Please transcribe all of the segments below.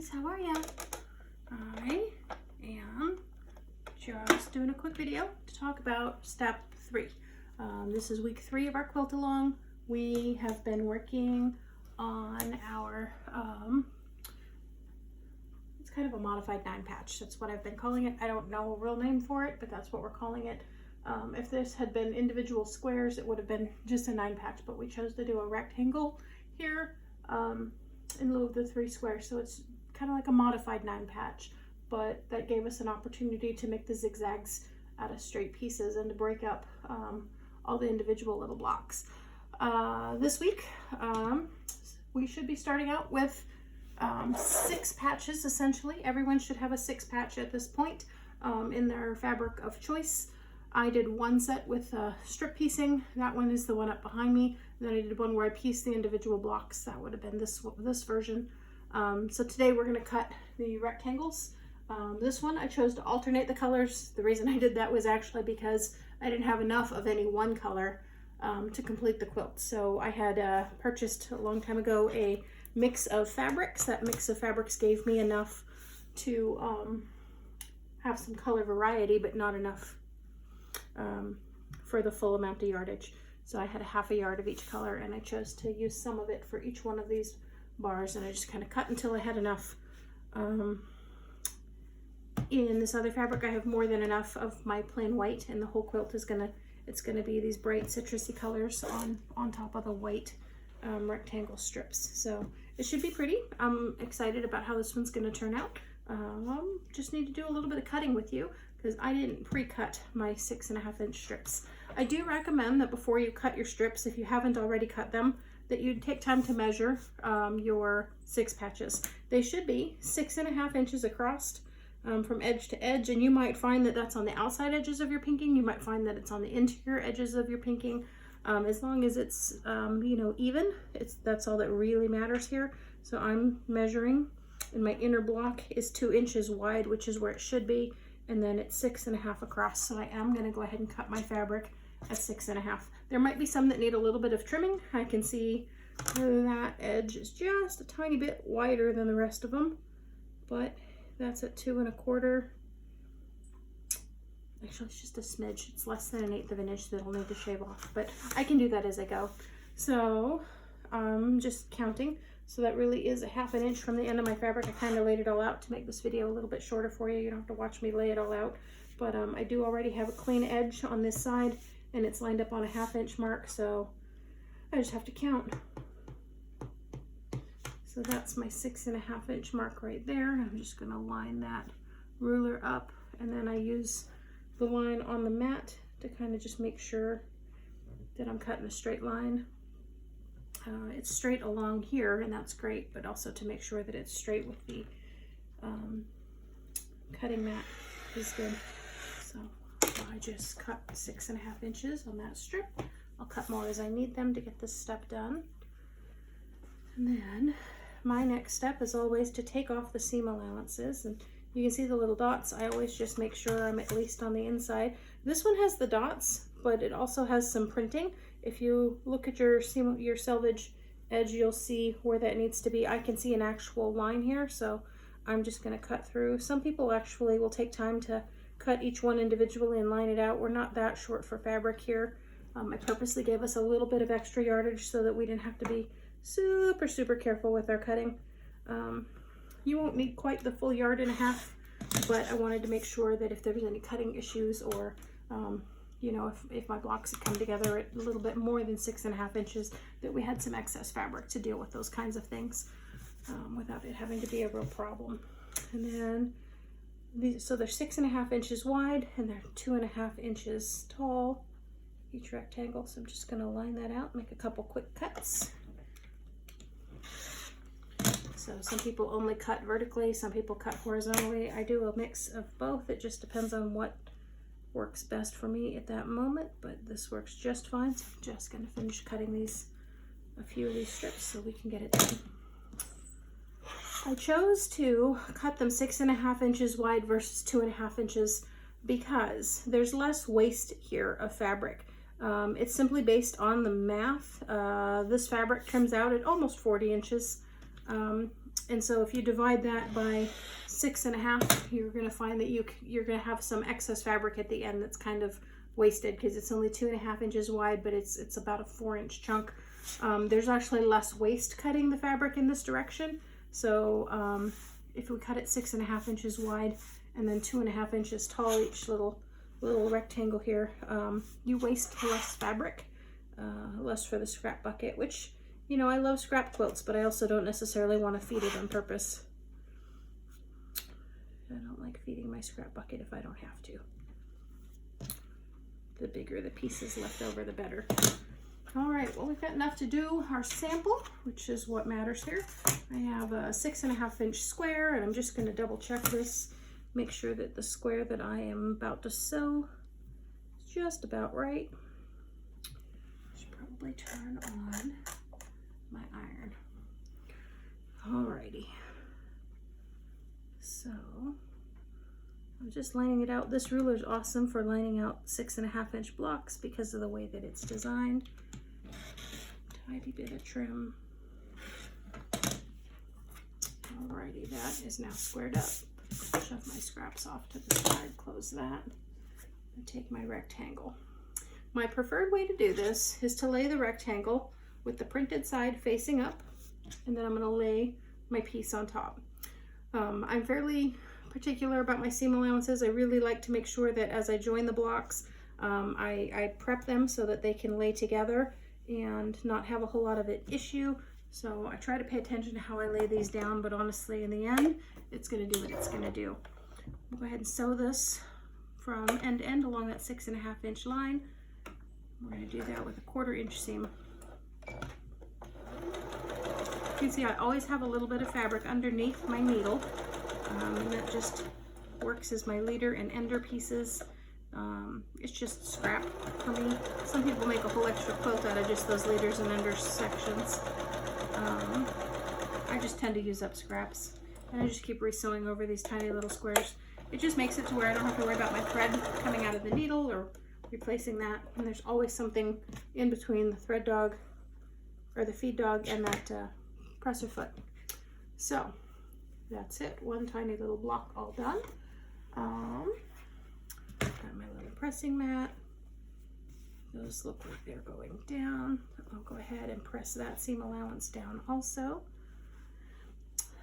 guys, how are ya? I am just doing a quick video to talk about step 3. This is week 3 of our Quilt-A-Long. We have been working on our, it's kind of a modified 9 patch. That's what I've been calling it. I don't know a real name for it, but that's what we're calling it. If this had been individual squares, it would have been just a 9 patch, but we chose to do a rectangle here in lieu of the 3 squares. So it's kind of like a modified 9 patch, but that gave us an opportunity to make the zigzags out of straight pieces and to break up all the individual little blocks. This week, we should be starting out with 6 patches essentially. Everyone should have a 6 patch at this point in their fabric of choice. I did one set with strip piecing. That one is the one up behind me. And then I did one where I pieced the individual blocks. That would have been this version. So today we're going to cut the rectangles. This one I chose to alternate the colors. The reason I did that was actually because I didn't have enough of any one color to complete the quilt. So I had purchased a long time ago a mix of fabrics. That mix of fabrics gave me enough to have some color variety, but not enough for the full amount of yardage. So I had a half a yard of each color, and I chose to use some of it for each one of these bars, and I just kind of cut until I had enough. In this other fabric, I have more than enough of my plain white, and the whole quilt is gonna be these bright citrusy colors on top of the white rectangle strips. So it should be pretty. I'm excited about how this one's gonna turn out. Just need to do a little bit of cutting with you because I didn't pre-cut my 6.5 inch strips. I do recommend that before you cut your strips, if you haven't already cut them, that you take time to measure your 6 patches. They should be 6.5 inches across from edge to edge, and you might find that that's on the outside edges of your pinking. You might find that it's on the interior edges of your pinking. As long as it's you know, even, that's all that really matters here. So I'm measuring, and my inner block is 2 inches wide, which is where it should be, and then it's 6.5 across. So I am going to go ahead and cut my fabric at 6.5. There might be some that need a little bit of trimming. I can see that edge is just a tiny bit wider than the rest of them, but that's at 2 1/4. Actually, it's just a smidge. It's less than 1/8 of an inch that I'll need to shave off, but I can do that as I go. So I'm just counting. So that really is a half an inch from the end of my fabric. I kind of laid it all out to make this video a little bit shorter for you. You don't have to watch me lay it all out, but I do already have a clean edge on this side, and it's lined up on a 1/2 inch mark, so I just have to count. So that's my 6.5 inch mark right there. I'm just gonna line that ruler up, and then I use the line on the mat to kind of just make sure that I'm cutting a straight line. It's straight along here, and that's great, but also to make sure that it's straight with the cutting mat is good. So I just cut 6.5 inches on that strip. I'll cut more as I need them to get this step done. And then my next step is always to take off the seam allowances, and you can see the little dots. I always just make sure I'm at least on the inside. This one has the dots, but it also has some printing. If you look at your seam, your selvage edge, you'll see where that needs to be. I can see an actual line here, so I'm just going to cut through. Some people actually will take time to cut each one individually and line it out. We're not that short for fabric here. I purposely gave us a little bit of extra yardage so that we didn't have to be super careful with our cutting. You won't need quite the full 1.5 yards, but I wanted to make sure that if there was any cutting issues, or you know, if my blocks had come together at a little bit more than 6.5 inches, that we had some excess fabric to deal with those kinds of things without it having to be a real problem. And then so they're 6.5 inches wide, and they're 2.5 inches tall, each rectangle. So I'm just going to line that out, make a couple quick cuts. So some people only cut vertically, some people cut horizontally. I do a mix of both. It just depends on what works best for me at that moment, but this works just fine. So I'm just going to finish cutting a few of these strips so we can get it done. I chose to cut them 6.5 inches wide versus 2.5 inches because there's less waste here of fabric. It's simply based on the math. This fabric trims out at almost 40 inches. And so if you divide that by 6.5, you're going to find that you're going to have some excess fabric at the end that's kind of wasted because it's only 2.5 inches wide, but it's about a 4-inch chunk. There's actually less waste cutting the fabric in this direction. So if we cut it 6.5 inches wide and then 2.5 inches tall, each little rectangle here, you waste less fabric, less for the scrap bucket, which, you know, I love scrap quilts, but I also don't necessarily want to feed it on purpose. I don't like feeding my scrap bucket if I don't have to. The bigger the pieces left over, the better. All right, well, we've got enough to do our sample, which is what matters here. I have a 6.5 inch square, and I'm just going to double check this, make sure that the square that I am about to sew is just about right. Should probably turn on my iron. Alrighty, so I'm just lining it out. This ruler is awesome for lining out 6.5 inch blocks because of the way that it's designed. Tiny bit of trim. Alrighty, that is now squared up. Shove my scraps off to the side, close that, and take my rectangle. My preferred way to do this is to lay the rectangle with the printed side facing up, and then I'm going to lay my piece on top. I'm fairly particular about my seam allowances. I really like to make sure that as I join the blocks, I prep them so that they can lay together and not have a whole lot of an issue. So I try to pay attention to how I lay these down, but honestly, in the end, it's going to do what it's going to do. I'll go ahead and sew this from end to end along that 6.5 inch line. We're going to do that with a 1/4 inch seam. You can see I always have a little bit of fabric underneath my needle, and that just works as my leader and ender pieces. It's just scrap for me. Some people make a whole extra quilt out of just those leaders and ender sections. I just tend to use up scraps, and I just keep resewing over these tiny little squares. It just makes it to where I don't have to worry about my thread coming out of the needle or replacing that, and there's always something in between the thread dog or the feed dog and that presser foot. So that's it, one tiny little block all done. Got my little pressing mat. Those look like they're going down. I'll go ahead and press that seam allowance down also.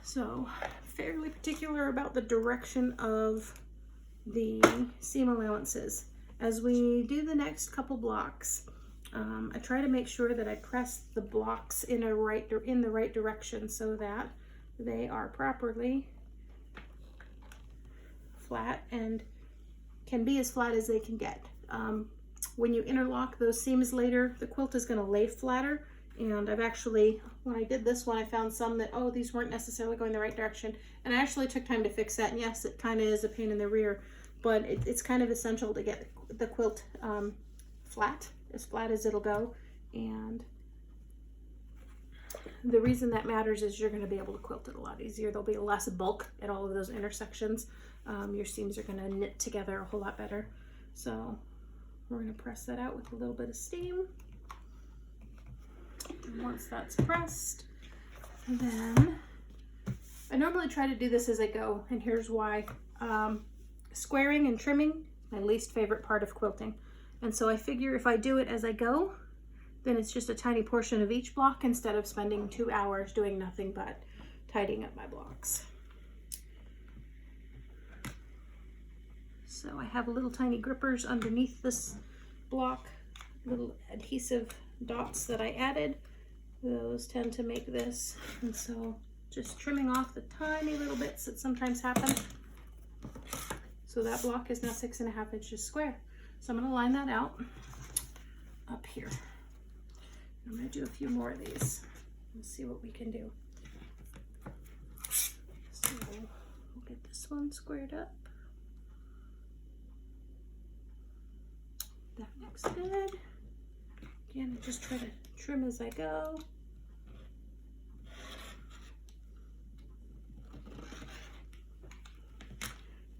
So fairly particular about the direction of the seam allowances. As we do the next couple blocks, I try to make sure that I press the blocks in the right direction so that they are properly flat and can be as flat as they can get. When you interlock those seams later, the quilt is going to lay flatter. And I've actually, when I did this one, I found some that, oh, these weren't necessarily going the right direction. And I actually took time to fix that. And yes, it kind of is a pain in the rear, but it's kind of essential to get the quilt flat as it'll go. And the reason that matters is you're going to be able to quilt it a lot easier. There'll be less bulk at all of those intersections. Your seams are going to knit together a whole lot better. So we're going to press that out with a little bit of steam. And once that's pressed, then I normally try to do this as I go, and here's why. Squaring and trimming, my least favorite part of quilting. And so I figure if I do it as I go, then it's just a tiny portion of each block instead of spending 2 hours doing nothing but tidying up my blocks. So I have little tiny grippers underneath this block, little adhesive dots that I added. Those tend to make this, and so just trimming off the tiny little bits that sometimes happen. So that block is now 6.5 inches square. So I'm going to line that out up here. I'm going to do a few more of these and see what we can do. So we'll get this one squared up. That looks good. Again, I just try to trim as I go.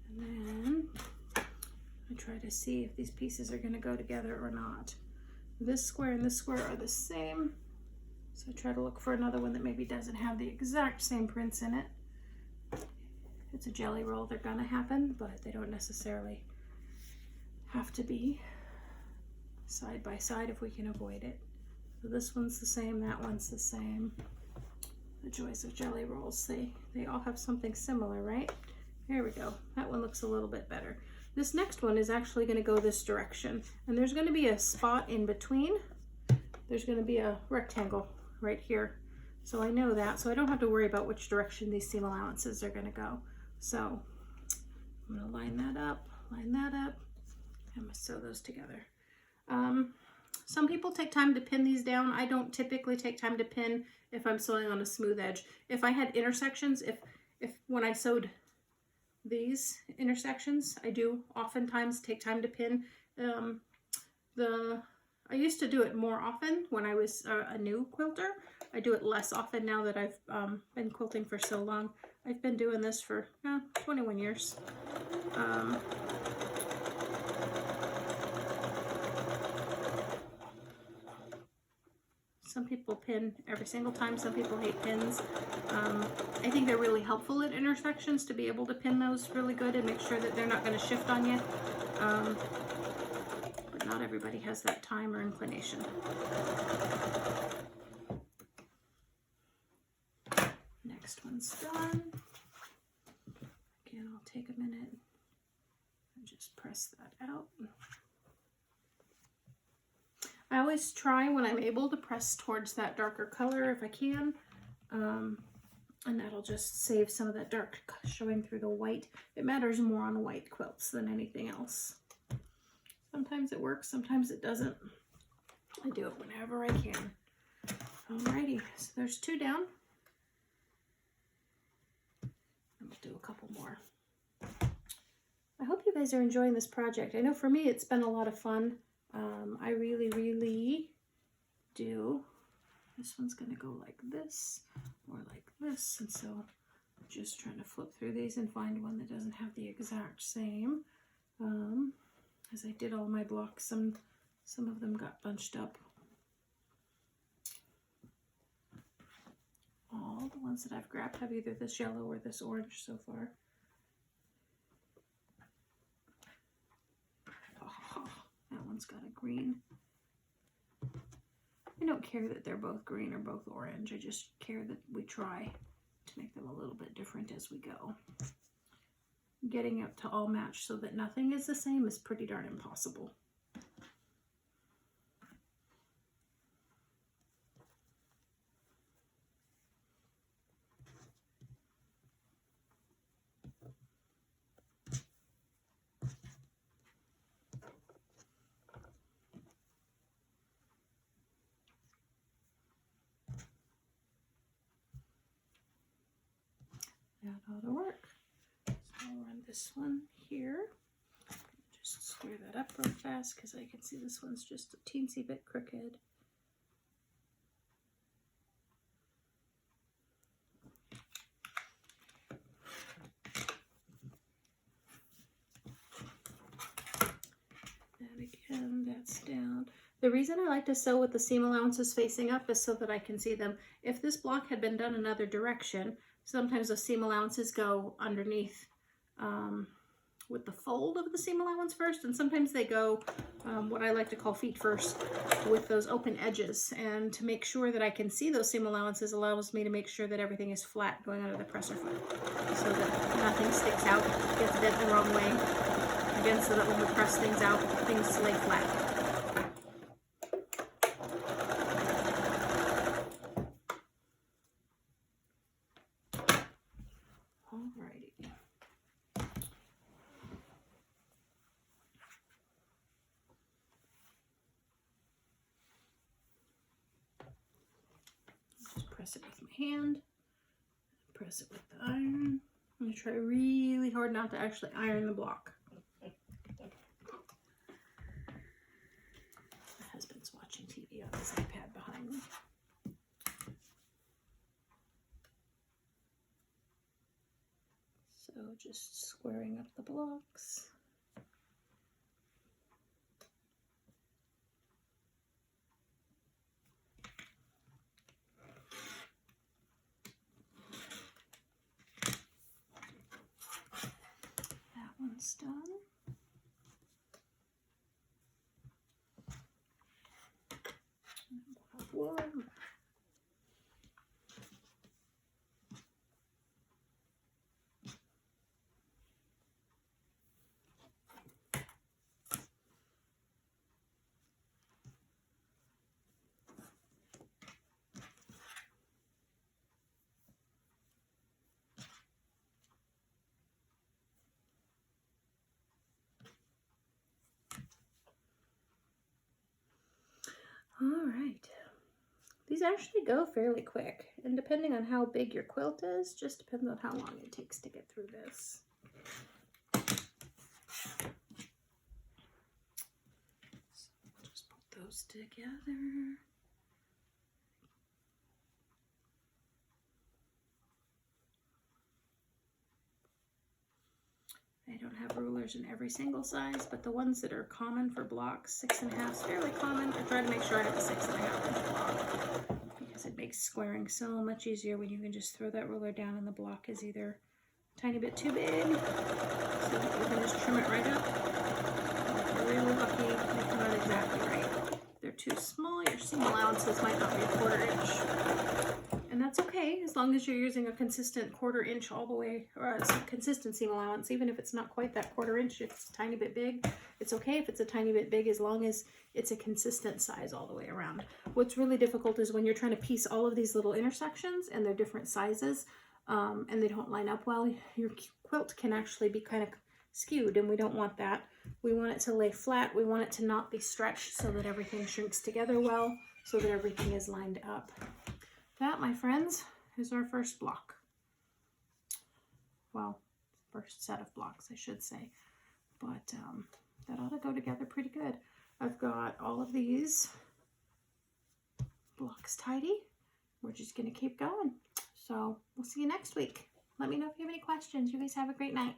And then I try to see if these pieces are going to go together or not. This square and this square are the same So try to look for another one that maybe doesn't have the exact same prints in it. If it's a jelly roll, they're gonna happen, but they don't necessarily have to be side by side if we can avoid it. So this one's the same, that one's the same. The joys of jelly rolls, they all have something similar, right? There we go. That one looks a little bit better. This next one is actually going to go this direction, and there's going to be a spot in between. There's going to be a rectangle right here. So I know that, so I don't have to worry about which direction these seam allowances are going to go. So I'm going to line that up, I'm going to sew those together. Some people take time to pin these down. I don't typically take time to pin if I'm sewing on a smooth edge. If I had intersections, if when I sewed these intersections, I do oftentimes take time to pin. I used to do it more often when I was a new quilter. I do it less often now that I've been quilting for so long. I've been doing this for 21 years. Some people pin every single time, some people hate pins. I think they're really helpful at intersections to be able to pin those really good and make sure that they're not going to shift on you. But not everybody has that time or inclination. Next one's done. Again, I'll take a minute and just press that out. I always try when I'm able to press towards that darker color if I can, and that'll just save some of that dark showing through the white. It matters more on white quilts than anything else. Sometimes it works, sometimes it doesn't. I do it whenever I can. Alrighty, so there's 2 down. And we'll do a couple more. I hope you guys are enjoying this project. I know for me it's been a lot of fun. I really do. This one's going to go like this or like this, and so I'm just trying to flip through these and find one that doesn't have the exact same. As I did all my blocks, some of them got bunched up. All the ones that I've grabbed have either this yellow or this orange so far. That one's got a green. I don't care that they're both green or both orange. I just care that we try to make them a little bit different as we go. Getting it to all match so that nothing is the same is pretty darn impossible. That ought to work. So I'll run this one here. Just square that up real fast because I can see this one's just a teensy bit crooked. And again, that's down. The reason I like to sew with the seam allowances facing up is so that I can see them. If this block had been done another direction, sometimes the seam allowances go underneath with the fold of the seam allowance first, and sometimes they go what I like to call feet first with those open edges. And to make sure that I can see those seam allowances allows me to make sure that everything is flat going under the presser foot so that nothing sticks out, gets bent the wrong way. Again, so that when we press things out, things lay flat. Alrighty. Just press it with my hand, press it with the iron. I'm going to try really hard not to actually iron the block. My husband's watching TV on his iPad behind me. So just squaring up the blocks. done. We'll have one. All right. These actually go fairly quick, and depending on how big your quilt is, just depends on how long it takes to get through this. So just put those together. I don't have rulers in every single size, but the ones that are common for blocks, 6.5 is fairly common. I try to make sure I have a 6.5 inch block because it makes squaring so much easier when you can just throw that ruler down and the block is either a tiny bit too big, so that you can just trim it right up. If you're really lucky, they come out exactly right. If they're too small, your seam allowances might not be a 1/4 inch. And that's okay, as long as you're using a consistent 1/4 inch all the way, or a consistent seam allowance. Even if it's not quite that 1/4 inch, if it's a tiny bit big, it's okay if it's a tiny bit big, as long as it's a consistent size all the way around. What's really difficult is when you're trying to piece all of these little intersections and they're different sizes, and they don't line up well, your quilt can actually be kind of skewed, and we don't want that. We want it to lay flat. We want it to not be stretched so that everything shrinks together well, so that everything is lined up. That, my friends, is our first block. Well, first set of blocks, I should say. But that ought to go together pretty good. I've got all of these blocks tidy. We're just going to keep going. So we'll see you next week. Let me know if you have any questions. You guys have a great night.